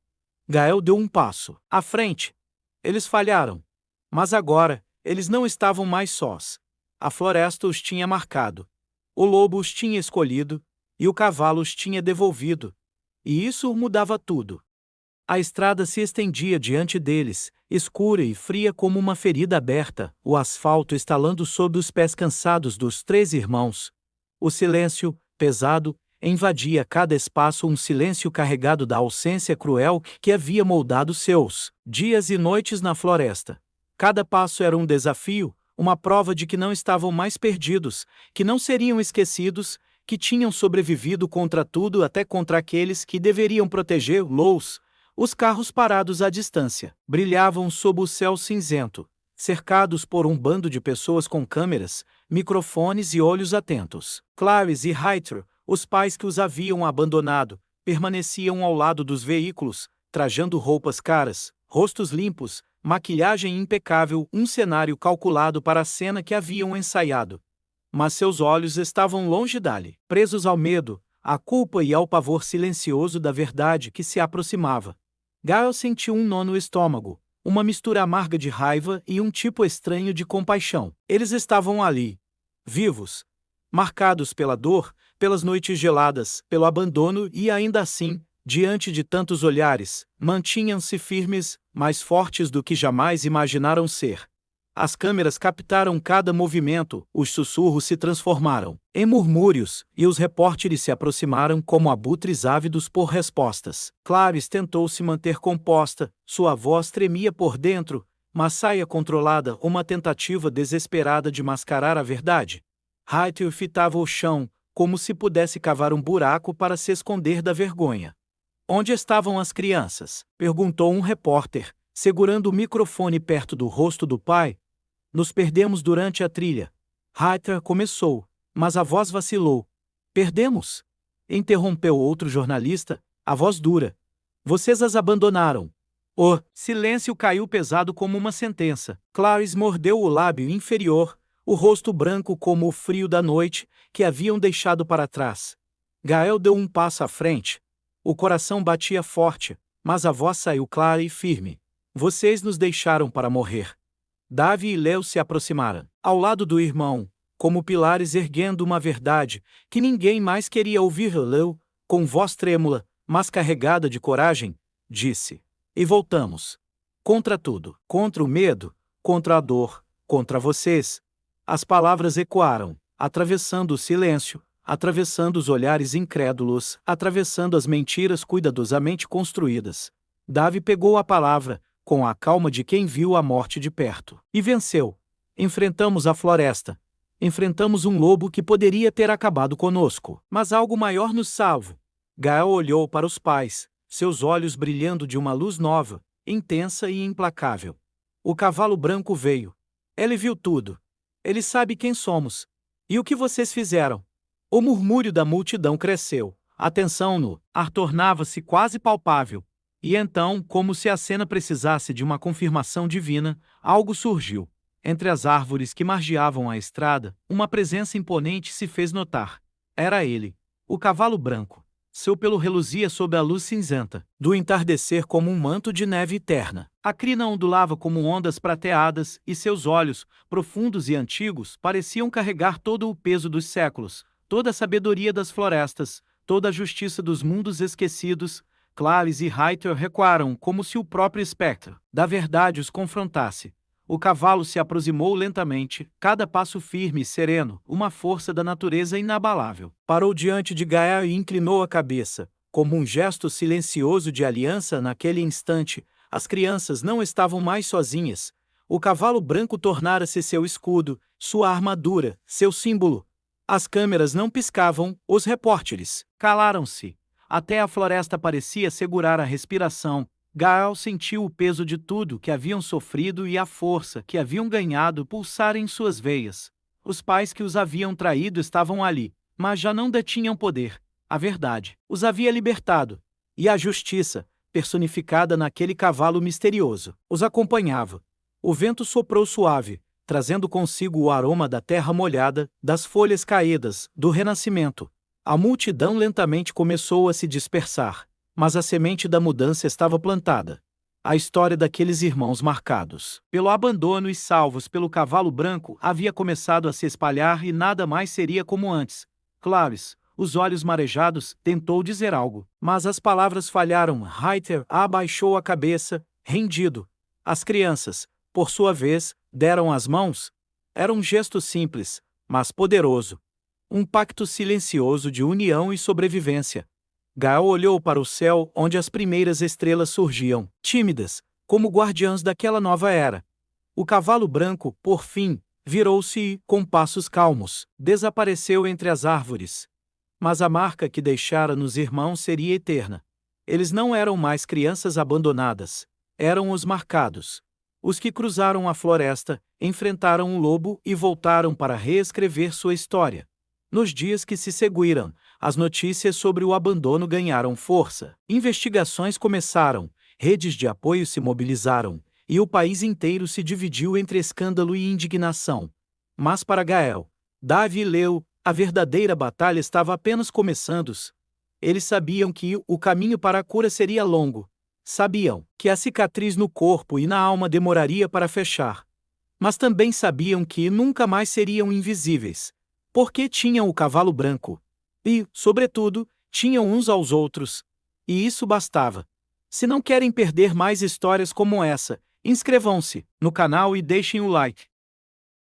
Gael deu um passo à frente. Eles falharam. Mas agora, eles não estavam mais sós. A floresta os tinha marcado. O lobo os tinha escolhido, e o cavalo os tinha devolvido. E isso mudava tudo. A estrada se estendia diante deles, escura e fria como uma ferida aberta, o asfalto estalando sob os pés cansados dos 3 irmãos. O silêncio, pesado, invadia cada espaço, um silêncio carregado da ausência cruel que havia moldado seus dias e noites na floresta. Cada passo era um desafio, uma prova de que não estavam mais perdidos, que não seriam esquecidos, que tinham sobrevivido contra tudo, até contra aqueles que deveriam protegê-los. Os carros parados à distância brilhavam sob o céu cinzento, cercados por um bando de pessoas com câmeras, microfones e olhos atentos. Clarence e Hightower, os pais que os haviam abandonado, permaneciam ao lado dos veículos, trajando roupas caras, rostos limpos, maquilhagem impecável, um cenário calculado para a cena que haviam ensaiado. Mas seus olhos estavam longe dali, presos ao medo, à culpa e ao pavor silencioso da verdade que se aproximava. Gael sentiu um nó no estômago, uma mistura amarga de raiva e um tipo estranho de compaixão. Eles estavam ali, vivos, marcados pela dor, pelas noites geladas, pelo abandono e ainda assim, diante de tantos olhares, mantinham-se firmes, mais fortes do que jamais imaginaram ser. As câmeras captaram cada movimento, os sussurros se transformaram em murmúrios, e os repórteres se aproximaram como abutres ávidos por respostas. Clarence tentou se manter composta, sua voz tremia por dentro, mas saia controlada, uma tentativa desesperada de mascarar a verdade. Hightower fitava o chão, como se pudesse cavar um buraco para se esconder da vergonha. Onde estavam as crianças? Perguntou um repórter, segurando o microfone perto do rosto do pai. Nos perdemos durante a trilha. Hightower começou, mas a voz vacilou. Perdemos? Interrompeu outro jornalista, a voz dura. Vocês as abandonaram. O silêncio caiu pesado como uma sentença. Clarence mordeu o lábio inferior, o rosto branco como o frio da noite, que haviam deixado para trás. Gael deu um passo à frente. O coração batia forte, mas a voz saiu clara e firme. Vocês nos deixaram para morrer. Davy e Leo se aproximaram, ao lado do irmão, como pilares erguendo uma verdade que ninguém mais queria ouvir. Leo, com voz trêmula, mas carregada de coragem, disse: E voltamos. Contra tudo, contra o medo, contra a dor, contra vocês. As palavras ecoaram, atravessando o silêncio, atravessando os olhares incrédulos, atravessando as mentiras cuidadosamente construídas. Davy pegou a palavra, com a calma de quem viu a morte de perto. E venceu. Enfrentamos a floresta. Enfrentamos um lobo que poderia ter acabado conosco. Mas algo maior nos salvou. Gael olhou para os pais, seus olhos brilhando de uma luz nova, intensa e implacável. O cavalo branco veio. Ele viu tudo. Ele sabe quem somos. E o que vocês fizeram? O murmúrio da multidão cresceu. A tensão no ar tornava-se quase palpável. E então, como se a cena precisasse de uma confirmação divina, algo surgiu. Entre as árvores que margeavam a estrada, uma presença imponente se fez notar. Era ele, o cavalo branco. Seu pelo reluzia sob a luz cinzenta do entardecer como um manto de neve eterna. A crina ondulava como ondas prateadas e seus olhos, profundos e antigos, pareciam carregar todo o peso dos séculos, toda a sabedoria das florestas, toda a justiça dos mundos esquecidos. Clarence e Hightower recuaram como se o próprio espectro da verdade os confrontasse. O cavalo se aproximou lentamente, cada passo firme e sereno, uma força da natureza inabalável. Parou diante de Gael e inclinou a cabeça, como um gesto silencioso de aliança. Naquele instante, as crianças não estavam mais sozinhas. O cavalo branco tornara-se seu escudo, sua armadura, seu símbolo. As câmeras não piscavam, os repórteres calaram-se. Até a floresta parecia segurar a respiração. Gael sentiu o peso de tudo que haviam sofrido e a força que haviam ganhado pulsar em suas veias. Os pais que os haviam traído estavam ali, mas já não detinham poder. A verdade os havia libertado. E a justiça, personificada naquele cavalo misterioso, os acompanhava. O vento soprou suave, trazendo consigo o aroma da terra molhada, das folhas caídas, do renascimento. A multidão lentamente começou a se dispersar, mas a semente da mudança estava plantada. A história daqueles irmãos marcados pelo abandono e salvos pelo cavalo branco havia começado a se espalhar e nada mais seria como antes. Clarice, os olhos marejados, tentou dizer algo, mas as palavras falharam. Reiter abaixou a cabeça, rendido. As crianças, por sua vez, deram as mãos. Era um gesto simples, mas poderoso. Um pacto silencioso de união e sobrevivência. Gael olhou para o céu onde as primeiras estrelas surgiam, tímidas, como guardiãs daquela nova era. O cavalo branco, por fim, virou-se e, com passos calmos, desapareceu entre as árvores. Mas a marca que deixara nos irmãos seria eterna. Eles não eram mais crianças abandonadas. Eram os marcados. Os que cruzaram a floresta, enfrentaram um lobo e voltaram para reescrever sua história. Nos dias que se seguiram, as notícias sobre o abandono ganharam força. Investigações começaram, redes de apoio se mobilizaram, e o país inteiro se dividiu entre escândalo e indignação. Mas para Gael, Davi e Leu, a verdadeira batalha estava apenas começando. Eles sabiam que o caminho para a cura seria longo. Sabiam que a cicatriz no corpo e na alma demoraria para fechar. Mas também sabiam que nunca mais seriam invisíveis. Porque tinham o cavalo branco. E, sobretudo, tinham uns aos outros. E isso bastava. Se não querem perder mais histórias como essa, inscrevam-se no canal e deixem o like.